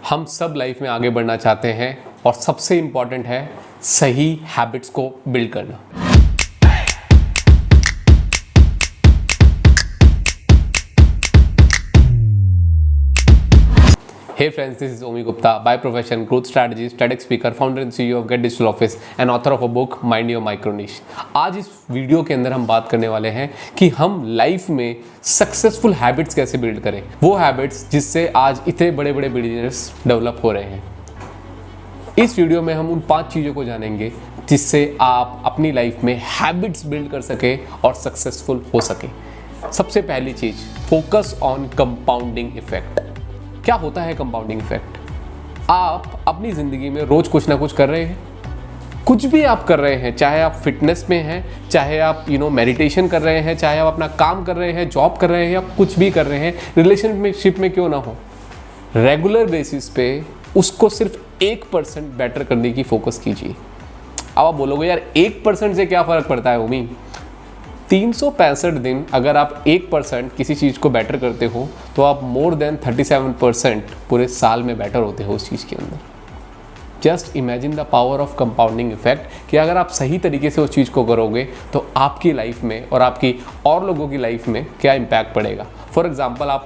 हम सब लाइफ में आगे बढ़ना चाहते हैं और सबसे इम्पॉर्टेंट है सही हैबिट्स को बिल्ड करना। Hey friends, this is Omi Gupta, by profession growth strategist, TEDx speaker, founder and CEO of Get Digital Office and author of a book Mind Your Micro Niche। आज इस video के अंदर हम बात करने वाले हैं कि हम लाइफ में सक्सेसफुल हैबिट्स कैसे बिल्ड करें, वो हैबिट्स जिससे आज इतने बड़े बड़े बिजनेस डेवलप हो रहे हैं। इस वीडियो में हम उन 5 चीज़ों को जानेंगे जिससे आप अपनी लाइफ में हैबिट्स बिल्ड कर सके और सक्सेसफुल हो सके। सबसे पहली चीज़, फोकस ऑन कंपाउंडिंग इफेक्ट। क्या होता है कंपाउंडिंग इफेक्ट? आप अपनी ज़िंदगी में रोज़ कुछ ना कुछ कर रहे हैं, कुछ भी आप कर रहे हैं, चाहे आप फिटनेस में हैं, चाहे आप मेडिटेशन कर रहे हैं, चाहे आप अपना काम कर रहे हैं, जॉब कर रहे हैं, आप कुछ भी कर रहे हैं, रिलेशनशिप में क्यों ना हो, रेगुलर बेसिस पे उसको सिर्फ 1% बेटर करने की फोकस कीजिए। अब आप बोलोगे यार 1% से क्या फ़र्क पड़ता है ओमी? 365 दिन अगर आप 1% किसी चीज़ को बेटर करते हो तो आप मोर देन 37% पूरे साल में बेटर होते हो उस चीज़ के अंदर। Just imagine the power of compounding effect कि अगर आप सही तरीके से उस चीज़ को करोगे तो आपकी लाइफ में और आपकी और लोगों की लाइफ में क्या इम्पैक्ट पड़ेगा। फॉर एग्जाम्पल, आप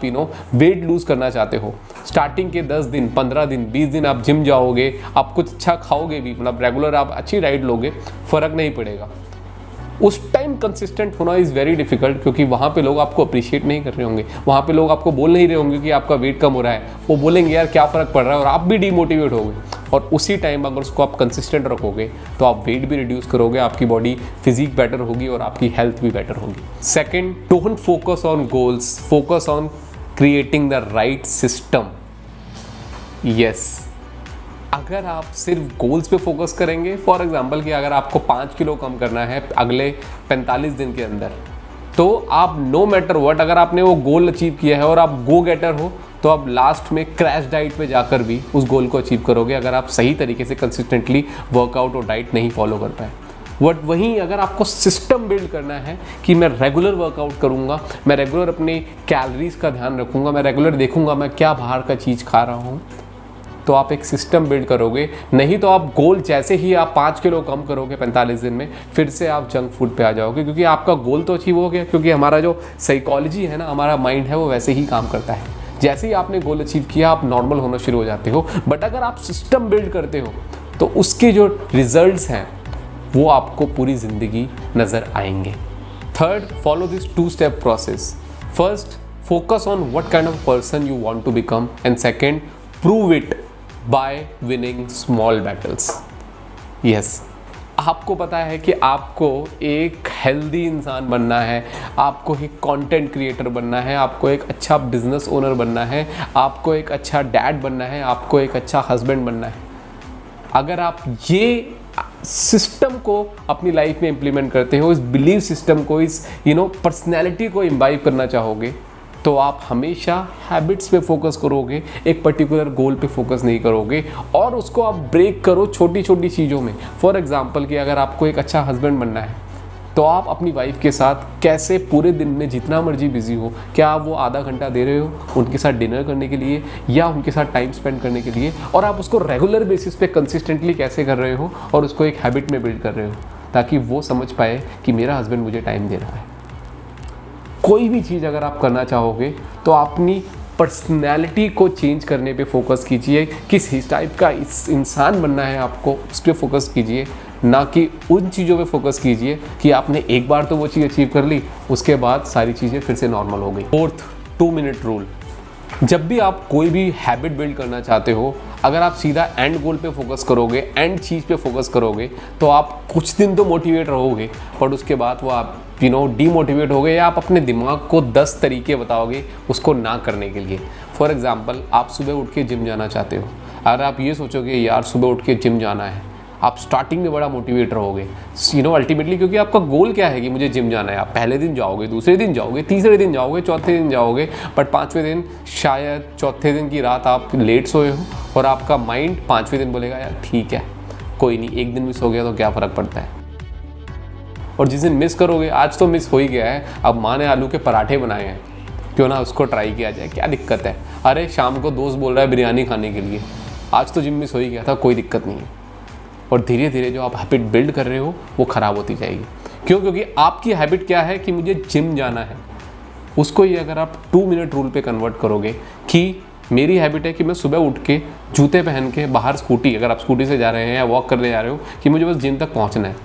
वेट लूज़ करना चाहते हो, स्टार्टिंग के 10 दिन, 15 दिन, 20 दिन आप जिम जाओगे, आप कुछ अच्छा खाओगे भी, मतलब रेगुलर आप अच्छी डाइट लोगे, फ़र्क नहीं पड़ेगा। उस टाइम कंसिस्टेंट होना इज़ वेरी डिफिकल्ट, क्योंकि वहाँ पे लोग आपको अप्रिशिएट नहीं कर रहे होंगे, वहाँ पे लोग आपको बोल नहीं रहे होंगे कि आपका वेट कम हो रहा है, वो बोलेंगे यार क्या फ़र्क पड़ रहा है, और आप भी डीमोटिवेट होगे। और उसी टाइम अगर उसको आप कंसिस्टेंट रखोगे तो आप वेट भी रिड्यूस करोगे, आपकी बॉडी फिजिक बेटर होगी और आपकी हेल्थ भी बेटर होगी। Second, don't focus on goals, focus on creating the right system. Yes, अगर आप सिर्फ गोल्स पे फोकस करेंगे, फॉर एग्जांपल कि अगर आपको 5 किलो कम करना है अगले 45 दिन के अंदर, तो आप नो मैटर व्हाट, अगर आपने वो गोल अचीव किया है और आप गो गेटर हो, तो आप लास्ट में क्रैश डाइट पे जाकर भी उस गोल को अचीव करोगे अगर आप सही तरीके से कंसिस्टेंटली वर्कआउट और डाइट नहीं फॉलो कर पाए। बट वहीं अगर आपको सिस्टम बिल्ड करना है कि मैं रेगुलर वर्कआउट करूँगा, मैं रेगुलर अपनी कैलोरीज का ध्यान रखूँगा, मैं रेगुलर देखूँगा मैं क्या बाहर का चीज़ खा रहा हूँ, तो आप एक सिस्टम बिल्ड करोगे। नहीं तो आप गोल जैसे ही आप 5 किलो कम करोगे 45 दिन में, फिर से आप जंक फूड पे आ जाओगे, क्योंकि आपका गोल तो अचीव हो गया। क्योंकि हमारा जो साइकोलॉजी है ना, हमारा माइंड है, वो वैसे ही काम करता है। जैसे ही आपने गोल अचीव किया आप नॉर्मल होना शुरू हो जाते हो। बट अगर आप सिस्टम बिल्ड करते हो तो उसके जो रिजल्ट्स हैं वो आपको पूरी ज़िंदगी नज़र आएंगे। Third, follow this 2 step process. First, focus on what kind of person you want to become, and second, prove it by winning small battles. Yes, आपको पता है कि आपको एक हेल्दी इंसान बनना है, आपको एक कंटेंट क्रिएटर बनना है, आपको एक अच्छा बिजनेस ओनर बनना है, आपको एक अच्छा डैड बनना है, आपको एक अच्छा हस्बैंड बनना है। अगर आप ये सिस्टम को अपनी लाइफ में इम्प्लीमेंट करते हो, इस बिलीव सिस्टम को, इस पर्सनैलिटी को इम्बाइब करना चाहोगे, तो आप हमेशा हैबिट्स पे फोकस करोगे, एक पर्टिकुलर गोल पे फोकस नहीं करोगे, और उसको आप ब्रेक करो छोटी छोटी चीज़ों में। फॉर एग्जांपल कि अगर आपको एक अच्छा हस्बैंड बनना है तो आप अपनी वाइफ के साथ कैसे पूरे दिन में जितना मर्जी बिजी हो, क्या आप वो आधा घंटा दे रहे हो उनके साथ डिनर करने के लिए या उनके साथ टाइम स्पेंड करने के लिए, और आप उसको रेगुलर बेसिस पे कंसिस्टेंटली कैसे कर रहे हो और उसको एक हैबिट में बिल्ड कर रहे हो, ताकि वो समझ पाए कि मेरा हस्बैंड मुझे टाइम दे रहा है। कोई भी चीज़ अगर आप करना चाहोगे तो अपनी पर्सनैलिटी को चेंज करने पे फोकस कीजिए, किस टाइप का इस इंसान बनना है आपको, उस पर फोकस कीजिए, ना कि उन चीज़ों पे फोकस कीजिए कि आपने एक बार तो वो चीज़ अचीव कर ली, उसके बाद सारी चीज़ें फिर से नॉर्मल हो गई। Fourth, 2 minute rule. जब भी आप कोई भी हैबिट बिल्ड करना चाहते हो, अगर आप सीधा एंड गोल पे फोकस करोगे, एंड चीज़ पे फोकस करोगे, तो आप कुछ दिन तो मोटिवेट रहोगे, पर उसके बाद वो आप डीमोटिवेट हो गए, या आप अपने दिमाग को 10 तरीके बताओगे उसको ना करने के लिए। फॉर एग्जांपल, आप सुबह उठ के जिम जाना चाहते हो, अगर आप ये सोचोगे यार सुबह उठ के जिम जाना है, आप स्टार्टिंग में बड़ा मोटिवेट रहोगे अल्टीमेटली, क्योंकि आपका गोल क्या है कि मुझे जिम जाना है। आप पहले दिन जाओगे, दूसरे दिन जाओगे, तीसरे दिन जाओगे, चौथे दिन जाओगे, बट 5वें दिन शायद चौथे दिन की रात आप लेट सोए हो और आपका माइंड 5वें दिन बोलेगा यार ठीक है कोई नहीं, एक दिन मिस हो गया तो क्या फ़र्क पड़ता है। और जिस दिन मिस करोगे, आज तो मिस हो ही गया है, अब माँ ने आलू के पराठे बनाए हैं, क्यों ना उसको ट्राई किया जाए, क्या दिक्कत है। अरे शाम को दोस्त बोल रहा है बिरयानी खाने के लिए, आज तो जिम मिस हो ही गया था, कोई दिक्कत नहीं है। और धीरे धीरे जो आप हैबिट बिल्ड कर रहे हो वो ख़राब होती जाएगी। क्यों? क्योंकि आपकी हैबिट क्या है कि मुझे जिम जाना है, उसको ही अगर आप 2 मिनट रूल पे कन्वर्ट करोगे कि मेरी हैबिट है कि मैं सुबह उठ के जूते पहन के बाहर स्कूटी, अगर आप स्कूटी से जा रहे हैं या वॉक करने जा रहे हो, कि मुझे बस जिम तक पहुंचना है,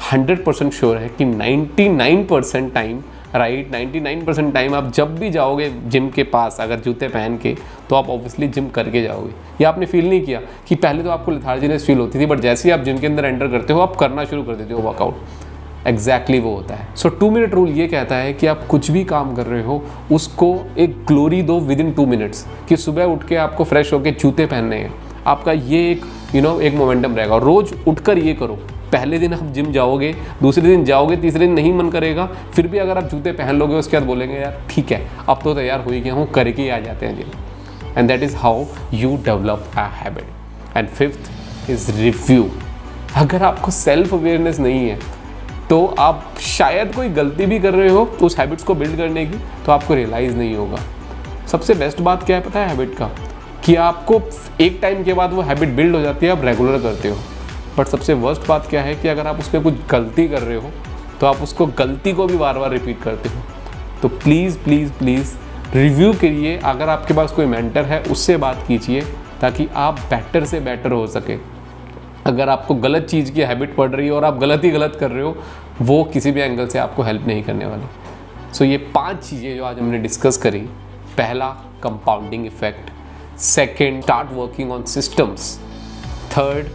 100% श्योर है कि 99% टाइम, राइट, 99% टाइम आप जब भी जाओगे जिम के पास अगर जूते पहन के, तो आप ऑब्वियसली जिम करके जाओगे। ये आपने फील नहीं किया कि पहले तो आपको लेथार्जीनेस फील होती थी, बट जैसे ही आप जिम के अंदर एंटर करते हो आप करना शुरू कर देते हो वर्कआउट। एग्जैक्टली वो होता है। सो 2 मिनट रूल ये कहता है कि आप कुछ भी काम कर रहे हो उसको एक ग्लोरी दो विदिन 2 मिनट्स, कि सुबह उठ के आपको फ्रेश होके जूते पहनने हैं, आपका ये एक एक मोमेंटम रहेगा। रोज़ उठकर ये करो। पहले दिन आप जिम जाओगे, दूसरे दिन जाओगे, तीसरे दिन नहीं मन करेगा, फिर भी अगर आप जूते पहन लोगे उसके बाद बोलेंगे यार ठीक है अब तो तैयार हो ही गया हूँ, करके ही आ जाते हैं gym. And that is how you develop a habit. And 5th is review. अगर आपको सेल्फ अवेयरनेस नहीं है तो आप शायद कोई गलती भी कर रहे हो उस हैबिट्स को बिल्ड करने की, तो आपको रियलाइज़ नहीं होगा। सबसे बेस्ट बात क्या है पता है हैबिट का, कि आपको एक टाइम के बाद वो हैबिट बिल्ड हो जाती है, आप रेगुलर करते हो। बट सबसे वर्स्ट बात क्या है कि अगर आप उसमें कुछ गलती कर रहे हो तो आप उसको गलती को भी बार बार रिपीट करते हो। तो प्लीज़ प्लीज़ प्लीज़ रिव्यू के लिए अगर आपके पास कोई मेंटर है उससे बात कीजिए, ताकि आप बेटर से बेटर हो सके। अगर आपको गलत चीज़ की हैबिट पड़ रही है और आप गलत ही गलत कर रहे हो, वो किसी भी एंगल से आपको हेल्प नहीं करने वाली। सो ये 5 चीज़ें जो आज हमने डिस्कस करी, पहला compounding effect, second start working on systems, third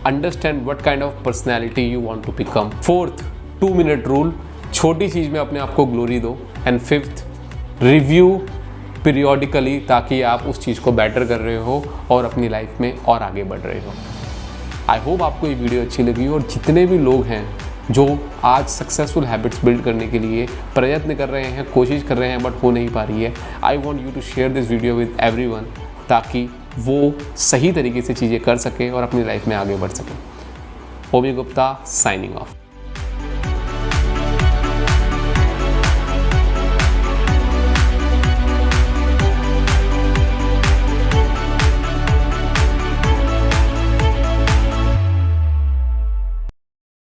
understand what kind of personality you want to become, fourth 2 minute rule, छोटी चीज़ में अपने आप को ग्लोरी दो, एंड 5th रिव्यू पीरियोडिकली, ताकि आप उस चीज़ को बेटर कर रहे हो और अपनी लाइफ में और आगे बढ़ रहे हो। आई होप आपको ये वीडियो अच्छी लगी, और जितने भी लोग हैं जो आज सक्सेसफुल हैबिट्स बिल्ड करने के लिए प्रयत्न कर रहे हैं, कोशिश कर रहे हैं बट हो नहीं पा रही है, I want you to share this video with everyone, ताकि वो सही तरीके से चीज़ें कर सकें और अपनी लाइफ में आगे बढ़ सकें। ओमी गुप्ता साइनिंग ऑफ।